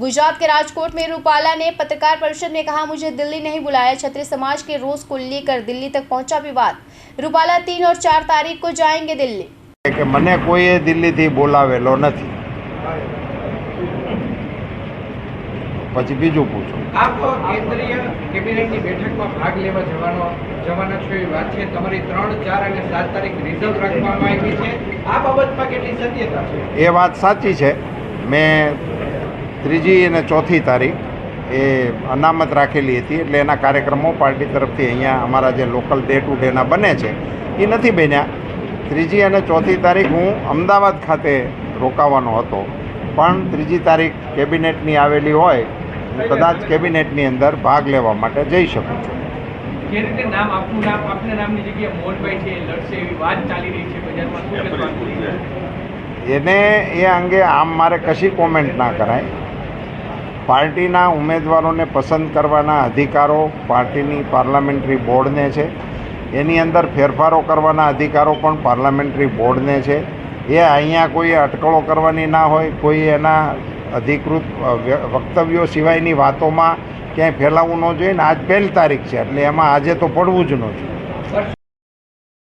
गुजरात के राजकोट में रूपाला ने पत्रकार परिषद में कहा, मुझे दिल्ली नहीं बुलाया। क्षत्रिय समाज के रोष को लेकर दिल्ली तक पहुंचा विवाद। रूपाला 3 और 4 तारीख को जाएंगे दिल्ली। કે મને કોઈએ દિલ્હીથી બોલાવેલો નથી। પછી બીજું પૂછો। આપ કેન્દ્રીય કેબિનેટની બેઠકમાં ભાગ લેવા જવાના છો એ વાત છે। તમારી 3, 4 અને 7 તારીખ રિઝર્વ રાખવામાં આવી છે। આ બાબતમાં કેટલી સત્યતા છે? એ વાત સાચી છે। મેં 3જી અને 4થી તારીખ એ અનામત રાખેલી હતી, એટલે એના કાર્યક્રમો પાર્ટી તરફથી અહીંયા અમારા જે લોકલ ડે ટુ ડેના બને છે એ નથી બન્યા। 3જી અને 4થી તારીખ હું અમદાવાદ ખાતે રોકાવાનો હતો, પણ 3જી તારીખ કેબિનેટની આવેલી હોય, હું કદાચ કેબિનેટની અંદર ભાગ લેવા માટે જઈ શકું છું। જે રીતે આપના નામની જગ્યાએ મોહનભાઈ છે લડશે એવી વાત ચાલી રહી છે બજારમાં, શું કહેવાનું? એને એ અંગે આમ મારે કશી કોમેન્ટ ના કરાય। પાર્ટીના ઉમેદવારોને પસંદ કરવાના અધિકારો પાર્ટીની પાર્લામેન્ટરી બોર્ડને છે, એની અંદર ફેરફારો કરવાના અધિકારો પણ પાર્લામેન્ટરી બોર્ડને છે। એ અહીંયા કોઈ અટકળો કરવાની ના હોય, કોઈ એના અધિકૃત વક્તવ્યો સિવાયની વાતોમાં ક્યાંય ફેલાવવું ન જોઈએ ને। આજ 1લી તારીખ છે, એટલે એમાં આજે તો પડવું જ ન જોઈએ।